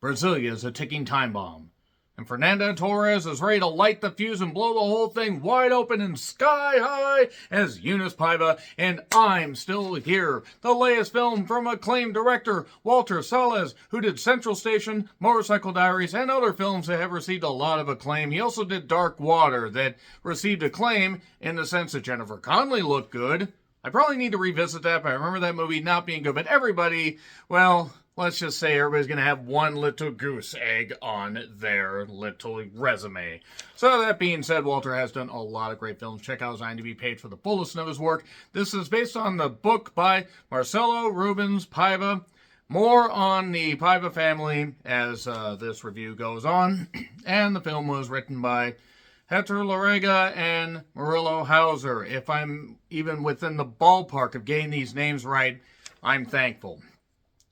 Brasilia is a ticking time bomb. And Fernanda Torres is ready to light the fuse and blow the whole thing wide open and sky high as Eunice Paiva, and I'm Still Here, the latest film from acclaimed director Walter Salles, who did Central Station, Motorcycle Diaries, and other films that have received a lot of acclaim. He also did Dark Water, that received acclaim in the sense that Jennifer Connelly looked good. I probably need to revisit that, but I remember that movie not being good. But everybody, well, let's just say everybody's going to have one little goose egg on their little resume. So that being said, Walter has done a lot of great films. Check out his IMDb page for the fullest of his work. This is based on the book by Marcelo Rubens Paiva. More on the Paiva family as this review goes on. And the film was written by Hector Larrega and Murillo Hauser. If I'm even within the ballpark of getting these names right, I'm thankful.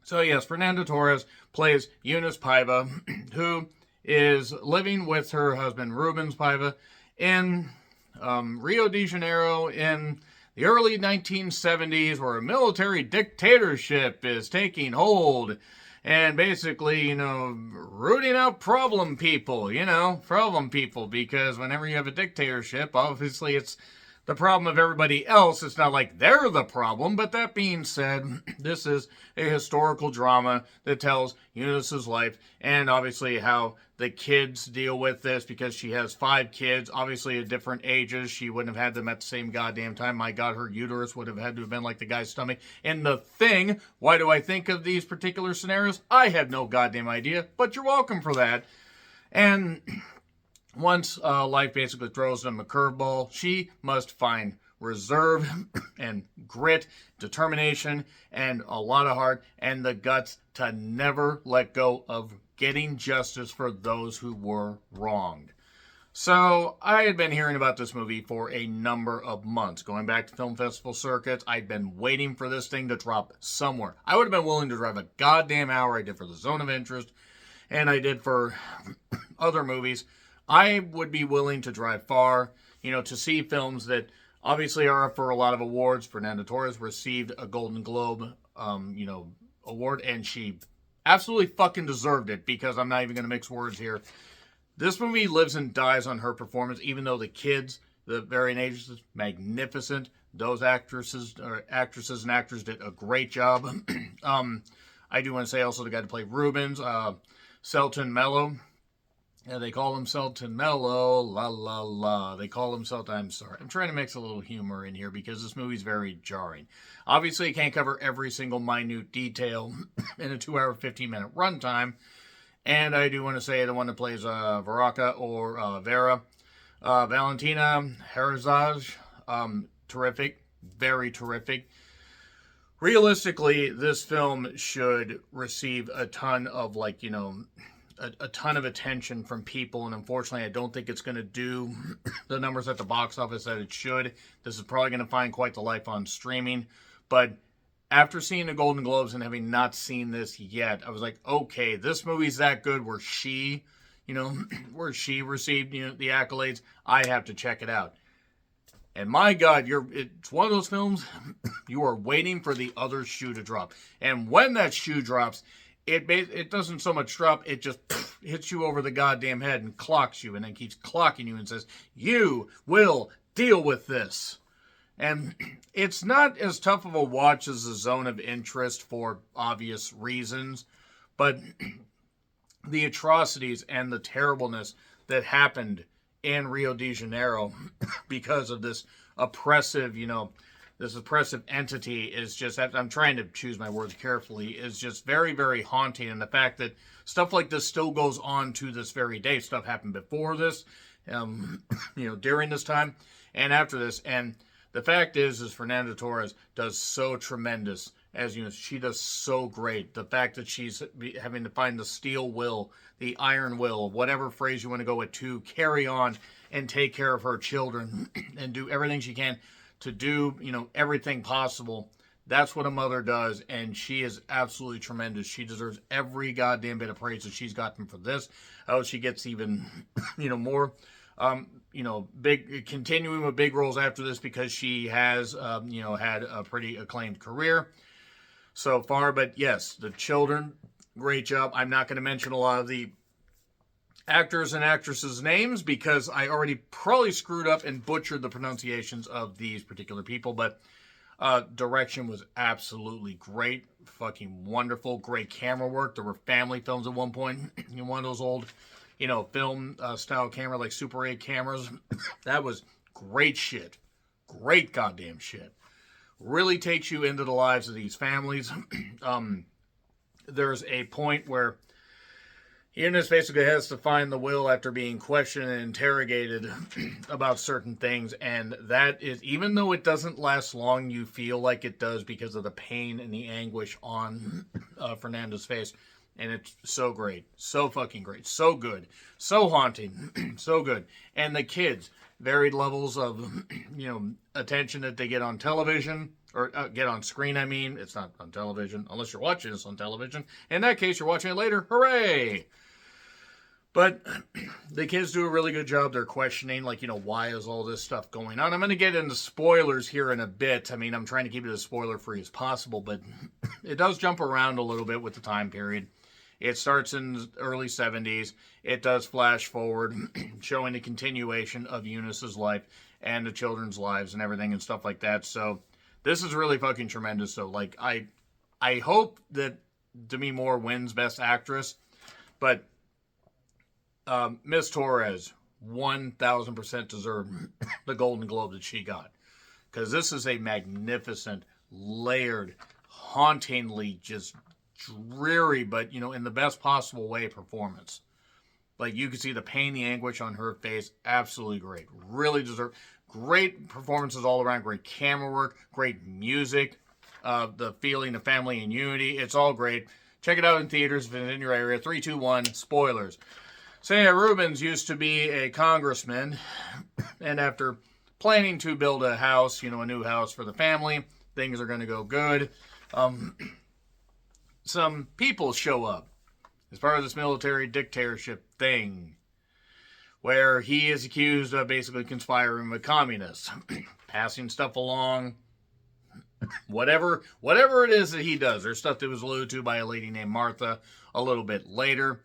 So yes, Fernanda Torres plays Eunice Paiva, who is living with her husband Rubens Paiva in Rio de Janeiro in the early 1970s, where a military dictatorship is taking hold and basically, rooting out problem people, because whenever you have a dictatorship, obviously it's the problem of everybody else. It's not like they're the problem. But that being said, this is a historical drama that tells Eunice's life and obviously how the kids deal with this, because she has 5 kids, obviously at different ages. She wouldn't have had them at the same goddamn time. My God, her uterus would have had to have been like the guy's stomach. And the thing, why do I think of these particular scenarios? I have no goddamn idea, but you're welcome for that. And once life basically throws them a curveball, she must find reserve and grit, determination, and a lot of heart and the guts to never let go of getting justice for those who were wronged. So I had been hearing about this movie for a number of months. Going back to film festival circuits, I'd been waiting for this thing to drop somewhere. I would have been willing to drive a goddamn hour. I did for The Zone of Interest, and I did for other movies. I would be willing to drive far, to see films that obviously are up for a lot of awards. Fernanda Torres received a Golden Globe, award, and she absolutely fucking deserved it, because I'm not even going to mix words here. This movie lives and dies on her performance, even though the kids, the varying ages, magnificent. Those actresses and actors did a great job. I do want to say also the guy to play Rubens, Selton Mello. Yeah, they call him Selton Mello, la la la. They call him Selton, I'm sorry. I'm trying to mix a little humor in here because this movie's very jarring. Obviously, I can't cover every single minute detail in a 2-hour, 15-minute runtime. And I do want to say the one that plays Veraka or Vera, Valentina Herzog, terrific, very terrific. Realistically, this film should receive a ton of, a ton of attention from people, and unfortunately I don't think it's going to do the numbers at the box office that it should. This is probably going to find quite the life on streaming, but after seeing the Golden Globes and having not seen this yet, I was like, okay, this movie's that good where she received the accolades. I have to check it out. And my God, it's one of those films you are waiting for the other shoe to drop, and when that shoe drops, it doesn't so much drop, it just hits you over the goddamn head and clocks you, and then keeps clocking you and says, you will deal with this. And it's not as tough of a watch as The Zone of Interest for obvious reasons, but the atrocities and the terribleness that happened in Rio de Janeiro because of this oppressive, this oppressive entity is just, I'm trying to choose my words carefully, is just very, very haunting. And the fact that stuff like this still goes on to this very day. Stuff happened before this, during this time and after this. And the fact is Fernanda Torres does so tremendous as she does so great. The fact that she's having to find the steel will, the iron will, whatever phrase you want to go with, to carry on and take care of her children and do everything she can to do, everything possible. That's what a mother does, and she is absolutely tremendous. She deserves every goddamn bit of praise that she's gotten for this. Oh, she gets even, more, continuing with big roles after this, because she has, had a pretty acclaimed career so far. But yes, the children Great job. I'm not going to mention a lot of the actors and actresses' names because I already probably screwed up and butchered the pronunciations of these particular people, but direction was absolutely great. Fucking wonderful. Great camera work. There were family films at one point. One of those old, film style camera, like Super 8 cameras. That was great shit. Great goddamn shit. Really takes you into the lives of these families. There's a point where Eunice basically has to find the will after being questioned and interrogated about certain things, and that is, even though it doesn't last long, you feel like it does because of the pain and the anguish on Fernanda's face, and it's so great, so fucking great, so good, so haunting, so good, and the kids, varied levels of, attention that they get on television, or get on screen, I mean, it's not on television, unless you're watching this on television, in that case, you're watching it later, hooray! But the kids do a really good job. They're questioning, why is all this stuff going on? I'm going to get into spoilers here in a bit. I mean, I'm trying to keep it as spoiler-free as possible, but it does jump around a little bit with the time period. It starts in the early 70s. It does flash forward, showing the continuation of Eunice's life and the children's lives and everything and stuff like that. So this is really fucking tremendous. So, I hope that Demi Moore wins Best Actress, but Miss Torres 1,000% deserved the Golden Globe that she got. Because this is a magnificent, layered, hauntingly just dreary, but, in the best possible way, performance. You can see the pain, the anguish on her face. Absolutely great. Really deserved. Great performances all around. Great camera work. Great music. The feeling of family and unity. It's all great. Check it out in theaters if it's in your area. 3, 2, 1. Spoilers. Sam Rubens used to be a congressman, and after planning to build a house, a new house for the family, things are going to go good. Some people show up as part of this military dictatorship thing, where he is accused of basically conspiring with communists, passing stuff along, whatever it is that he does. There's stuff that was alluded to by a lady named Martha a little bit later,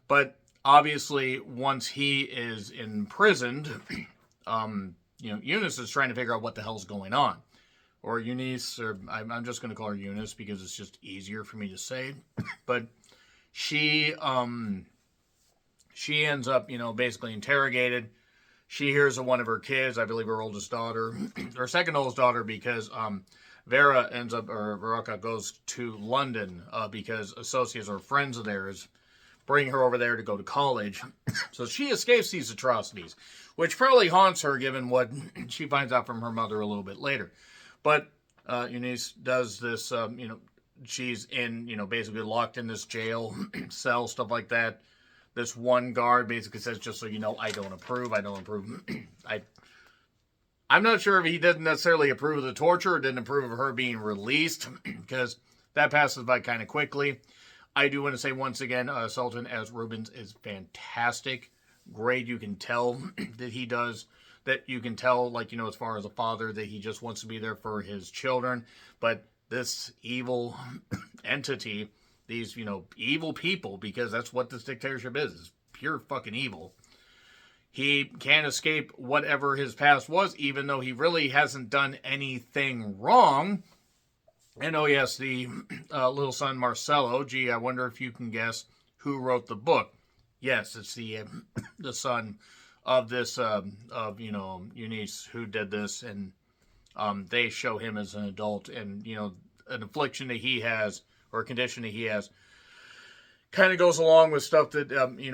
but obviously, once he is imprisoned, Eunice is trying to figure out what the hell's going on. Or Eunice, or I'm just going to call her Eunice because it's just easier for me to say. But she ends up, basically interrogated. She hears of one of her kids, I believe her oldest daughter, her second oldest daughter, because Veronica goes to London because associates or friends of theirs bring her over there to go to college. So she escapes these atrocities, which probably haunts her given what she finds out from her mother a little bit later. But Eunice does this, she's in, basically locked in this jail cell, stuff like that. This one guard basically says, just so you know, I don't approve. I'm not sure if he didn't necessarily approve of the torture or didn't approve of her being released, because that passes by kind of quickly. I do want to say once again, Sultan as Rubens is fantastic. Great. You can tell that he does, that you can tell, as far as a father, that he just wants to be there for his children. But this evil entity, these, evil people, because that's what this dictatorship is pure fucking evil. He can't escape whatever his past was, even though he really hasn't done anything wrong. And oh yes, the little son Marcelo. Gee, I wonder if you can guess who wrote the book. Yes, it's the son of this Eunice who did this, and they show him as an adult, and an affliction that he has or a condition that he has kind of goes along with stuff that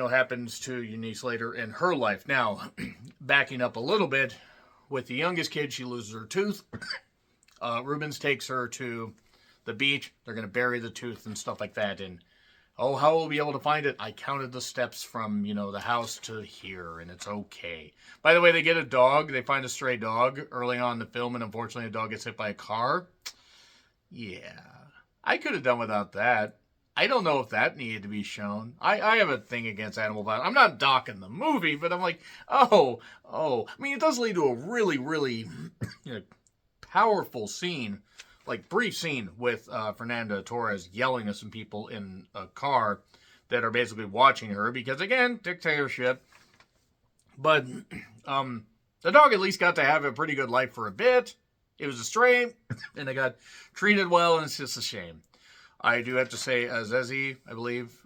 happens to Eunice later in her life. Now, backing up a little bit, with the youngest kid, she loses her tooth. Rubens takes her to the beach. They're going to bury the tooth and stuff like that. And, how will we be able to find it? I counted the steps from, the house to here, and it's okay. By the way, they get a dog. They find a stray dog early on in the film, and unfortunately the dog gets hit by a car. Yeah. I could have done without that. I don't know if that needed to be shown. I have a thing against animal violence. I'm not docking the movie, but I'm like, I mean, it does lead to a really, really powerful scene brief scene with Fernanda Torres yelling at some people in a car that are basically watching her because, again, dictatorship. But the dog at least got to have a pretty good life for a bit. It was a stray, and it got treated well, and it's just a shame. I do have to say, Zezzy, I believe,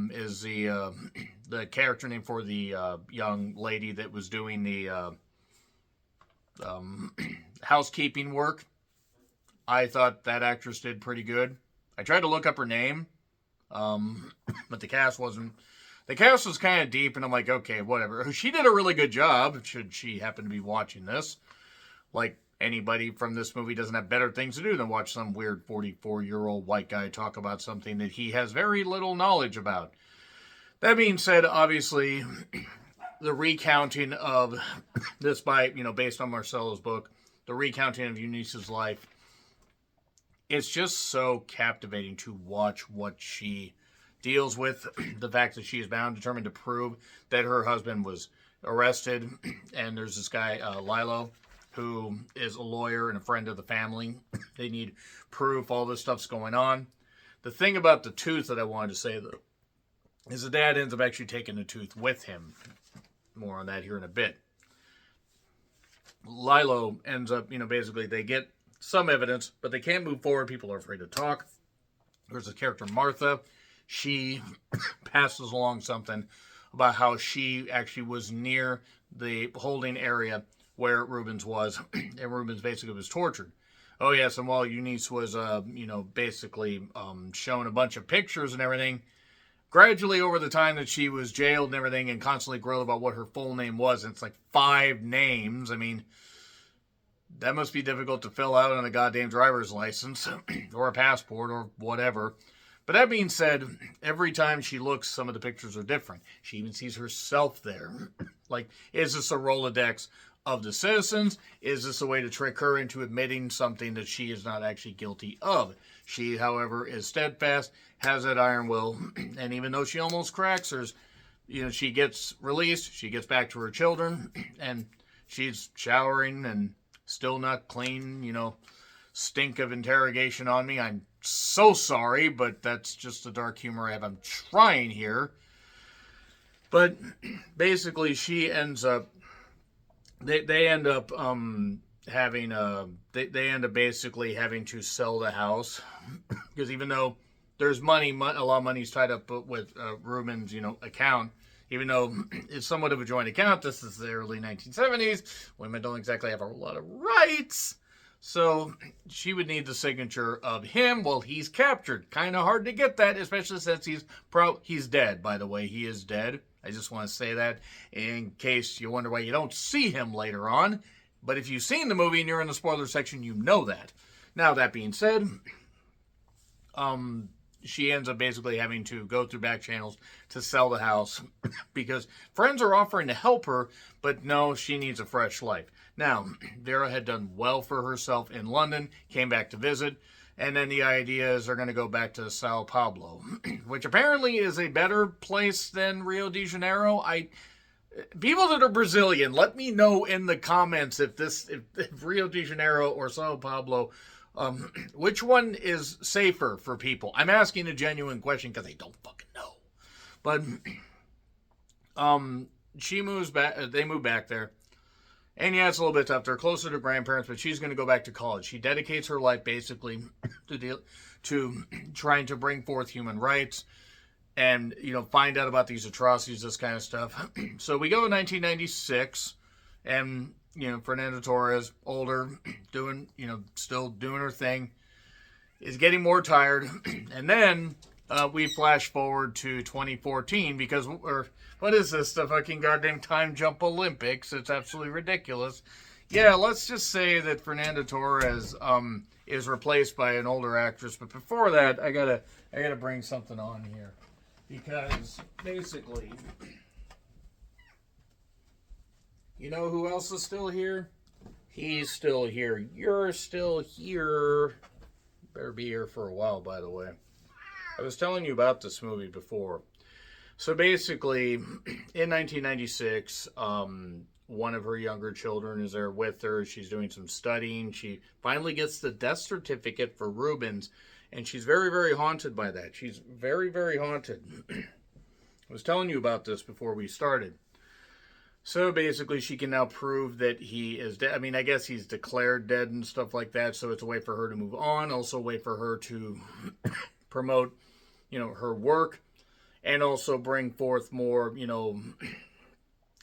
is the character name for the young lady that was doing the housekeeping work. I thought that actress did pretty good. I tried to look up her name, but the cast wasn't. The cast was kind of deep, and I'm like, okay, whatever. She did a really good job, should she happen to be watching this. Like, anybody from this movie doesn't have better things to do than watch some weird 44-year-old white guy talk about something that he has very little knowledge about. That being said, obviously, the recounting of this based on Marcelo's book, the recounting of Eunice's life, it's just so captivating to watch what she deals with. The fact that she is bound, determined to prove that her husband was arrested. And there's this guy, Lilo, who is a lawyer and a friend of the family. They need proof, all this stuff's going on. The thing about the tooth that I wanted to say, though, is the dad ends up actually taking the tooth with him. More on that here in a bit. Lilo ends up, basically they get some evidence, but they can't move forward. People are afraid to talk. There's a character, Martha. She passes along something about how she actually was near the holding area where Rubens was, and Rubens basically was tortured. Oh, yes, and while Eunice was, basically shown a bunch of pictures and everything, gradually over the time that she was jailed and everything and constantly grilled about what her full name was, and it's like 5 names. I mean, that must be difficult to fill out on a goddamn driver's license or a passport or whatever. But that being said, every time she looks, some of the pictures are different. She even sees herself there. Like, is this a Rolodex of the citizens? Is this a way to trick her into admitting something that she is not actually guilty of? She, however, is steadfast, has that iron will, and even though she almost cracks hers, she gets released, she gets back to her children, and she's showering and still not clean, stink of interrogation on me. I'm so sorry, but that's just the dark humor I have. I'm trying here. But basically, she ends up, they end up having they end up basically having to sell the house because even though there's money, a lot of money's tied up with Ruben's account. Even though it's somewhat of a joint account, this is the early 1970s. Women don't exactly have a lot of rights. So she would need the signature of him while he's captured. Kind of hard to get that, especially since he's dead, by the way. He is dead. I just want to say that in case you wonder why you don't see him later on. But if you've seen the movie and you're in the spoiler section, you know that. Now, that being said, she ends up basically having to go through back channels to sell the house because friends are offering to help her, but no, she needs a fresh life. Now, Vera had done well for herself in London, came back to visit, and then the idea is they're going to go back to Sao Paulo, which apparently is a better place than Rio de Janeiro. People that are Brazilian, let me know in the comments if Rio de Janeiro or Sao Paulo, which one is safer for people? I'm asking a genuine question because I don't fucking know. But she moves back. They move back there, and yeah, it's a little bit tough. They're closer to grandparents, but she's going to go back to college. She dedicates her life basically to trying to bring forth human rights and find out about these atrocities, this kind of stuff. So we go to 1996, and Fernanda Torres, older, still doing her thing, is getting more tired. And then we flash forward to 2014 because, what is this, the fucking goddamn time jump Olympics? It's absolutely ridiculous. Yeah, let's just say that Fernanda Torres is replaced by an older actress. But before that, I gotta bring something on here. Because, basically, you know who else is still here? He's still here. You're still here. Better be here for a while, by the way. I was telling you about this movie before. So basically, in 1996, one of her younger children is there with her. She's doing some studying. She finally gets the death certificate for Rubens, and she's very, very haunted by that. She's very, very haunted. I was telling you about this before we started. So basically, she can now prove that he is dead. I mean, I guess he's declared dead and stuff like that, so it's a way for her to move on, also a way for her to promote, her work, and also bring forth more,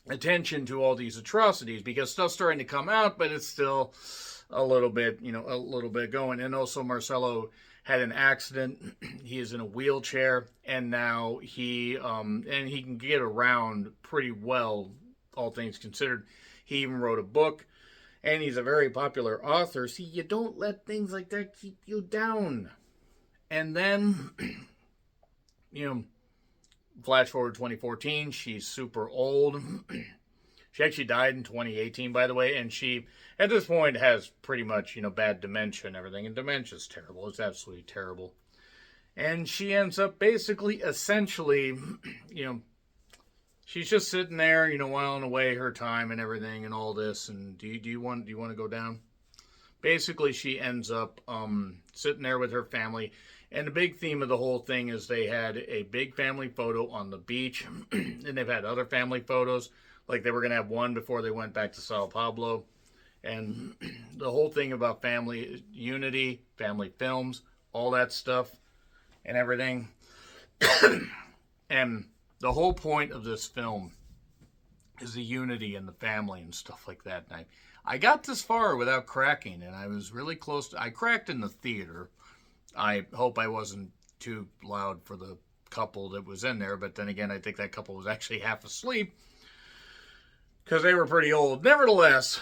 attention to all these atrocities, because stuff's starting to come out, but it's still a little bit going. And also Marcelo had an accident. He is in a wheelchair, and now he can get around pretty well, all things considered. He even wrote a book, and he's a very popular author. See, you don't let things like that keep you down. And then, flash forward 2014, she's super old. She actually died in 2018, by the way, and she, at this point, has pretty much, bad dementia and everything, and dementia's terrible. It's absolutely terrible. And she ends up basically, essentially, she's just sitting there, whiling away her time and everything and all this, and do you want to go down? Basically, she ends up sitting there with her family. And the big theme of the whole thing is they had a big family photo on the beach, and they've had other family photos. Like they were going to have one before they went back to Sao Paulo. And the whole thing about family unity, family films, all that stuff and everything. And the whole point of this film is the unity in the family and stuff like that. And I got this far without cracking, and I was really close. I cracked in the theater. I hope I wasn't too loud for the couple that was in there, but then again, I think that couple was actually half asleep because they were pretty old. Nevertheless,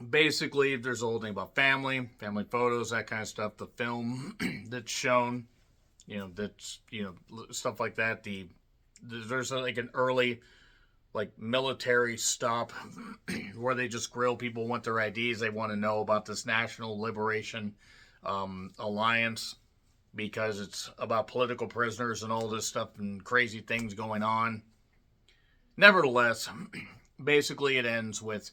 basically, there's a whole thing about family photos, that kind of stuff. The film that's shown, stuff like that. There's like an early, military stop where they just grill people, want their IDs. They want to know about this National Liberation Alliance, because it's about political prisoners and all this stuff and crazy things going on. Nevertheless, basically it ends with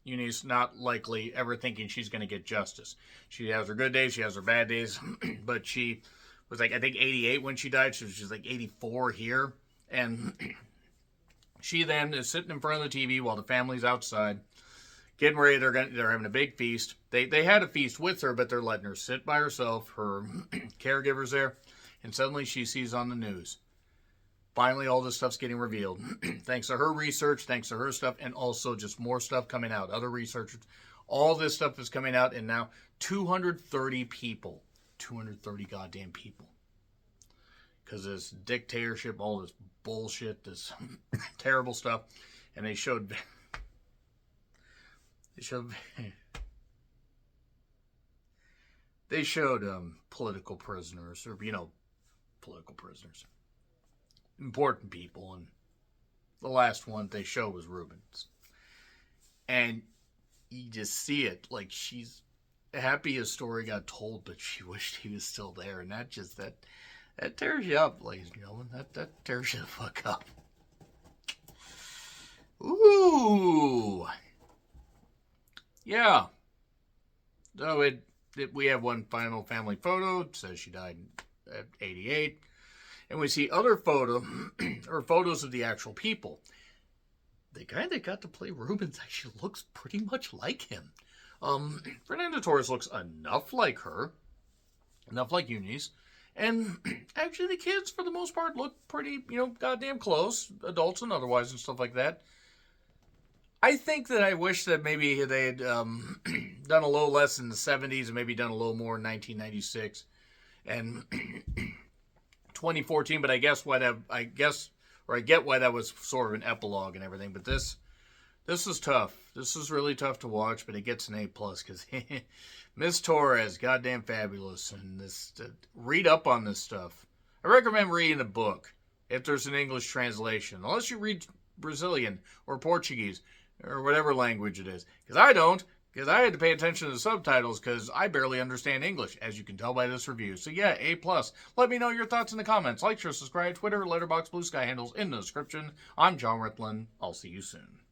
Eunice not likely ever thinking she's going to get justice. She has her good days, she has her bad days, but she was I think 88 when she died. She was 84 here, and she then is sitting in front of the TV while the family's outside getting ready. They're having a big feast. They had a feast with her, but they're letting her sit by herself. Her caregiver's there, and suddenly she sees on the news. Finally, all this stuff's getting revealed. Thanks to her research, thanks to her stuff, and also just more stuff coming out. Other researchers, all this stuff is coming out, and now 230 people, 230 goddamn people, because this dictatorship, all this bullshit, this terrible stuff, and they showed political prisoners, or political prisoners, important people, and the last one they show was Rubens, and you just see it, she's happy his story got told, but she wished he was still there, and that tears you up, ladies and gentlemen. That tears you the fuck up. Ooh. Yeah. So we have one final family photo. It says she died at 88. And we see other photos of the actual people. The guy that got to play Rubens actually looks pretty much like him. Fernando Torres looks enough like her. Enough like Eunice. And actually the kids, for the most part, look pretty, goddamn close. Adults and otherwise and stuff like that. I think that I wish that maybe they had done a little less in the 70s and maybe done a little more in 1996 and 2014. But I get why that was sort of an epilogue and everything. But this is tough. This is really tough to watch, but it gets an A+ because Miss Torres, goddamn fabulous. And read up on this stuff. I recommend reading the book if there's an English translation, unless you read Brazilian or Portuguese or whatever language it is, because I don't. Because I had to pay attention to the subtitles because I barely understand English, as you can tell by this review. So yeah, A+. Let me know your thoughts in the comments. Like, share, subscribe, Twitter, Letterboxd, Blue Sky handles in the description. I'm John Ritlin. I'll see you soon.